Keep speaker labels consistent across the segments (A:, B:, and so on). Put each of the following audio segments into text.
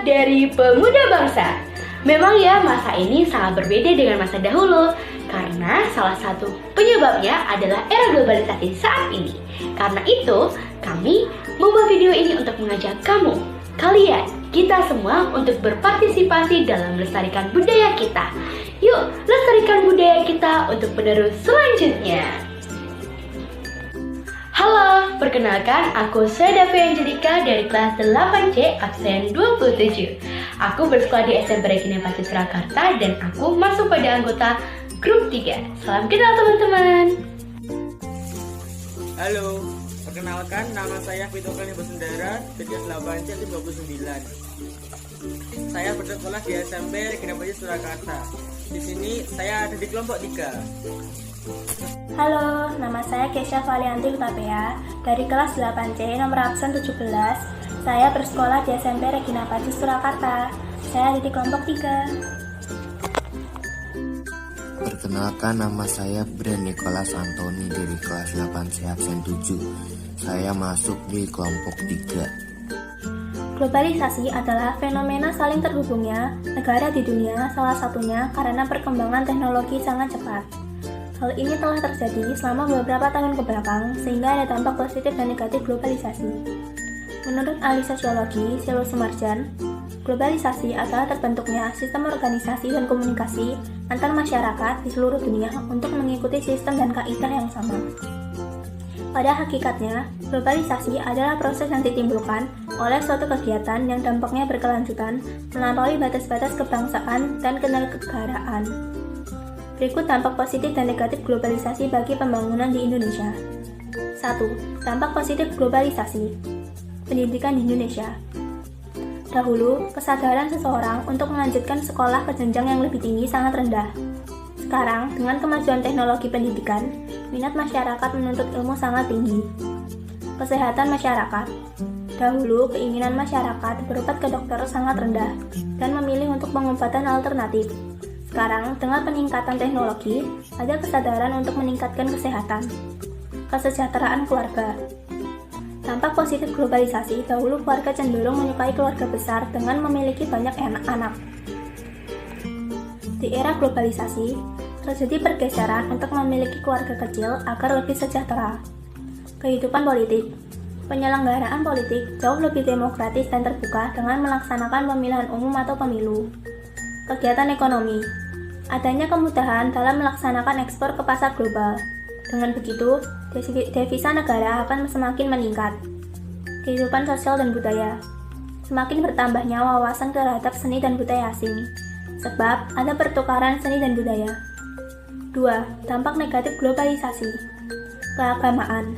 A: dari pemuda bangsa. Memang ya, masa ini sangat berbeda dengan masa dahulu, karena salah satu penyebabnya adalah era globalisasi saat ini. Karena itu, kami membuat video ini untuk mengajak kamu, kalian, kita semua untuk berpartisipasi dalam melestarikan budaya kita. Yuk, lestarikan budaya kita untuk penerus selanjutnya. Halo, perkenalkan aku Sedavi Angelika dari kelas 8C absen 27. Aku bersekolah di SMP Regina Pacis Surakarta dan aku masuk pada anggota grup 3. Salam kenal teman-teman.
B: Halo, perkenalkan nama saya Vito Kani Basundara dari kelas 8C 29. Saya bersekolah di SMP Regina Pacis Surakarta. Di sini saya ada di kelompok 3.
C: Halo, nama saya Kesha Valianti Utapea dari kelas 8C nomor absen 17. Saya bersekolah di SMP Regina Pacis Surakarta. Saya ada di kelompok 3.
D: Perkenalkan, nama saya Bren Nicholas Antoni dari kelas 8C absen 7. Saya masuk di kelompok 3.
C: Globalisasi adalah fenomena saling terhubungnya negara di dunia, salah satunya karena perkembangan teknologi sangat cepat. Hal ini telah terjadi selama beberapa tahun kebelakang, sehingga ada dampak positif dan negatif globalisasi. Menurut ahli sosiologi, Selo Sumarjan, globalisasi adalah terbentuknya sistem organisasi dan komunikasi antar masyarakat di seluruh dunia untuk mengikuti sistem dan kaidah yang sama. Pada hakikatnya, globalisasi adalah proses yang ditimbulkan oleh suatu kegiatan yang dampaknya berkelanjutan melampaui batas-batas kebangsaan dan kenegaraan. Berikut dampak positif dan negatif globalisasi bagi pembangunan di Indonesia. 1. Dampak positif globalisasi. Pendidikan di Indonesia. Dahulu, kesadaran seseorang untuk melanjutkan sekolah ke jenjang yang lebih tinggi sangat rendah. Sekarang, dengan kemajuan teknologi pendidikan, minat masyarakat menuntut ilmu sangat tinggi. Kesehatan masyarakat. Dahulu, keinginan masyarakat berobat ke dokter sangat rendah dan memilih untuk pengobatan alternatif. Sekarang, dengan peningkatan teknologi, ada kesadaran untuk meningkatkan kesehatan. Kesejahteraan keluarga. Dampak positif globalisasi, dahulu keluarga cenderung menyukai keluarga besar dengan memiliki banyak anak. Di era globalisasi, terjadi pergeseran untuk memiliki keluarga kecil agar lebih sejahtera. Kehidupan politik. Penyelenggaraan politik jauh lebih demokratis dan terbuka dengan melaksanakan pemilihan umum atau pemilu. Kegiatan ekonomi. Adanya kemudahan dalam melaksanakan ekspor ke pasar global. Dengan begitu, devisa negara akan semakin meningkat. Kehidupan sosial dan budaya. Semakin bertambahnya wawasan terhadap seni dan budaya asing, sebab ada pertukaran seni dan budaya. 2. Dampak negatif globalisasi. Keagamaan.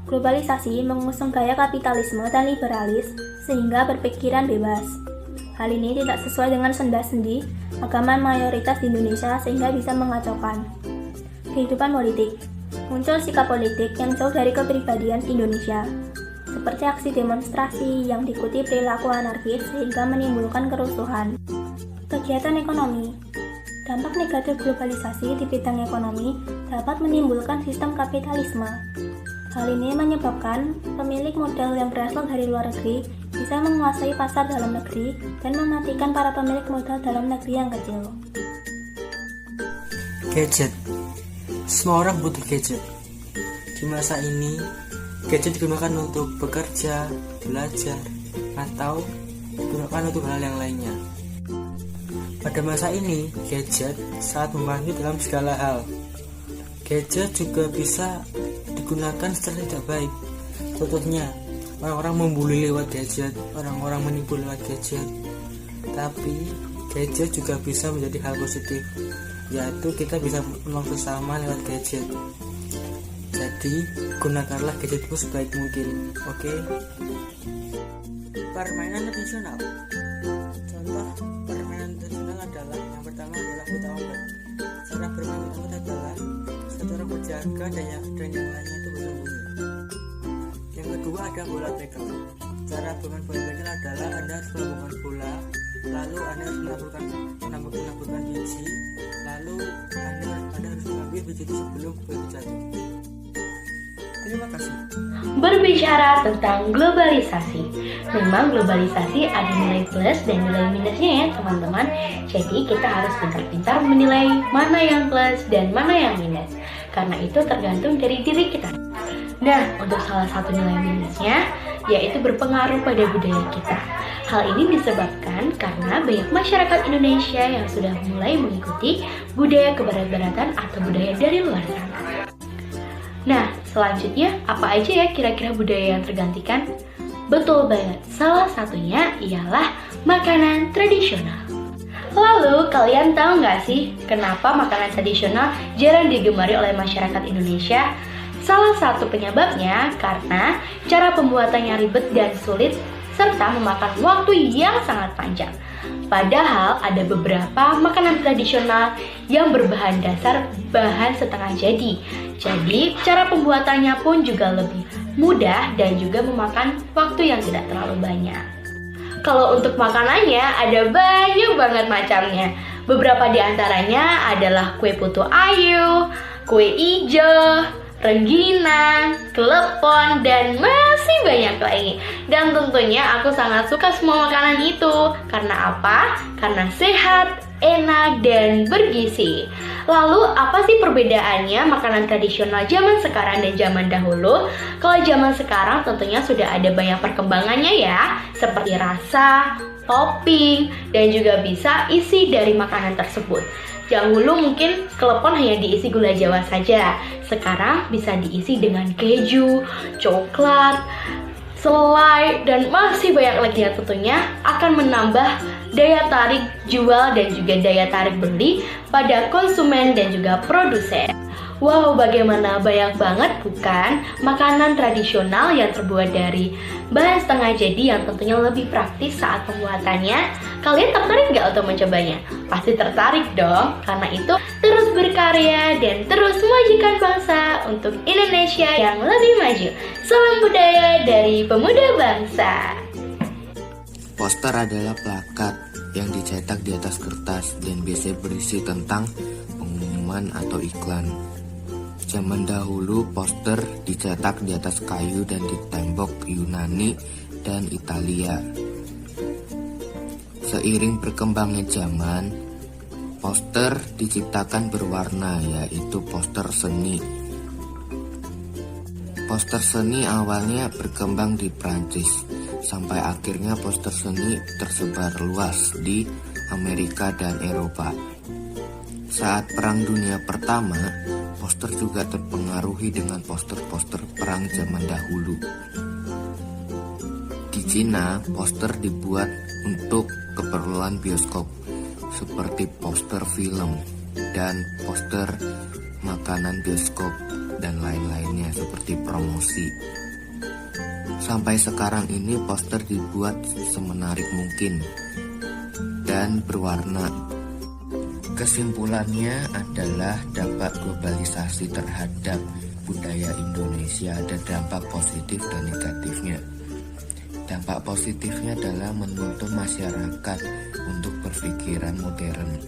C: Globalisasi mengusung gaya kapitalisme dan liberalis sehingga berpikiran bebas. Hal ini tidak sesuai dengan sendi agama mayoritas di Indonesia sehingga bisa mengacaukan. Kehidupan politik. Muncul sikap politik yang jauh dari kepribadian Indonesia, seperti aksi demonstrasi yang diikuti perilaku anarkis sehingga menimbulkan kerusuhan. Kegiatan ekonomi. Dampak negatif globalisasi di bidang ekonomi dapat menimbulkan sistem kapitalisme. Hal ini menyebabkan pemilik modal yang berasal dari luar negeri bisa menguasai pasar dalam negeri dan mematikan para pemilik modal dalam negeri yang kecil.
B: Gadget. Semua orang butuh gadget. Di masa ini, gadget digunakan untuk bekerja, belajar, atau digunakan untuk hal yang lainnya. Pada masa ini, gadget sangat membantu dalam segala hal. Gadget juga bisa digunakan secara tidak baik. Contohnya, orang-orang membuli lewat gadget, orang-orang menipu lewat gadget. Tapi, gadget juga bisa menjadi hal positif, yaitu kita bisa menolong sesama lewat gadget. Jadi, gunakanlah gadgetmu sebaik mungkin, oke? Permainan tradisional. Contoh permainan tradisional adalah yang pertama adalah buta ombak. Cara bermain buta ombak adalah satu orang berjaga dan yang lainnya itu bersembunyi. Yang kedua ada bola bekel. Cara bermain bola bekel adalah Anda harus melambungkan bola, lalu Anda harus menaburkan biji, lalu Anda harus mengambil biji itu sebelum bola jatuh. Terima kasih.
A: Berbicara tentang globalisasi, memang globalisasi ada nilai plus dan nilai minusnya ya teman-teman. Jadi kita harus pintar-pintar menilai mana yang plus dan mana yang minus, karena itu tergantung dari diri kita. Nah, untuk salah satu nilai minusnya, yaitu berpengaruh pada budaya kita. Hal ini disebabkan karena banyak masyarakat Indonesia yang sudah mulai mengikuti budaya kebarat-baratan atau budaya dari luar sana. Nah, selanjutnya apa aja ya kira-kira budaya yang tergantikan? Betul banget, salah satunya ialah makanan tradisional. Lalu, kalian tahu nggak sih kenapa makanan tradisional jarang digemari oleh masyarakat Indonesia? Salah satu penyebabnya karena cara pembuatannya ribet dan sulit serta memakan waktu yang sangat panjang. Padahal ada beberapa makanan tradisional yang berbahan dasar bahan setengah jadi. Jadi, cara pembuatannya pun juga lebih mudah dan juga memakan waktu yang tidak terlalu banyak. Kalau untuk makanannya ada banyak banget macamnya. Beberapa di antaranya adalah kue putu ayu, kue ijo, rengginang, klepon, dan masih banyak lagi. Dan tentunya aku sangat suka semua makanan itu. Karena apa? Karena sehat, enak, dan bergizi. Lalu apa sih perbedaannya makanan tradisional zaman sekarang dan zaman dahulu? Kalau zaman sekarang tentunya sudah ada banyak perkembangannya ya, seperti rasa, topping, dan juga bisa isi dari makanan tersebut. Dahulu mungkin klepon hanya diisi gula jawa saja. Sekarang bisa diisi dengan keju, coklat, selai, dan masih banyak lagi yang tentunya akan menambah daya tarik jual dan juga daya tarik beli pada konsumen dan juga produsen. Wow, bagaimana banyak banget bukan makanan tradisional yang terbuat dari bahan setengah jadi yang tentunya lebih praktis saat pembuatannya. Kalian tertarik nggak untuk mencobanya? Pasti tertarik dong, karena itu terus berkarya dan terus memajukan bangsa untuk Indonesia yang lebih maju. Salam budaya dari pemuda bangsa.
D: Poster adalah plakat yang dicetak di atas kertas dan biasanya berisi tentang pengumuman atau iklan. Zaman dahulu poster dicetak di atas kayu dan di tembok Yunani dan Italia. Seiring berkembangnya zaman, poster diciptakan berwarna, yaitu poster seni. Poster seni awalnya berkembang di Prancis, sampai akhirnya poster seni tersebar luas di Amerika dan Eropa. Saat Perang Dunia Pertama, poster juga terpengaruhi dengan poster-poster perang zaman dahulu. Di Cina, poster dibuat untuk keperluan bioskop, seperti poster film dan poster makanan bioskop dan lain-lainnya seperti promosi. Sampai sekarang ini poster dibuat semenarik mungkin dan berwarna. Kesimpulannya adalah dampak globalisasi terhadap budaya Indonesia ada dampak positif dan negatifnya. Dampak positifnya adalah menuntun masyarakat untuk berpikiran modern.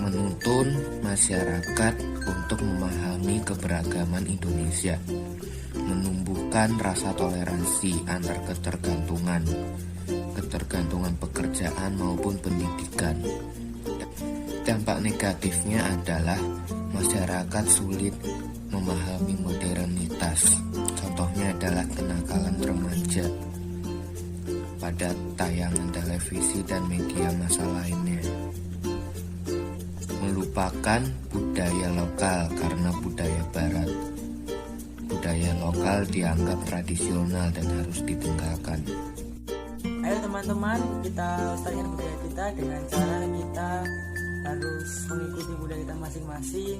D: Menuntun masyarakat untuk memahami keberagaman Indonesia. Menumbuhkan rasa toleransi antar ketergantungan pekerjaan maupun pendidikan. Dampak negatifnya adalah masyarakat sulit memahami modernitas. Contohnya adalah kenakalan remaja pada tayangan televisi dan media massa lainnya. Melupakan budaya lokal karena budaya barat. Budaya lokal dianggap tradisional dan harus ditinggalkan.
B: Ayo teman-teman, kita lestarikan budaya kita dengan cara kita harus mengikuti budaya kita masing-masing.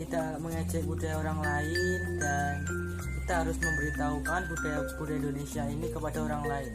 B: Kita mengejek budaya orang lain dan kita harus memberitahukan budaya Indonesia ini kepada orang lain.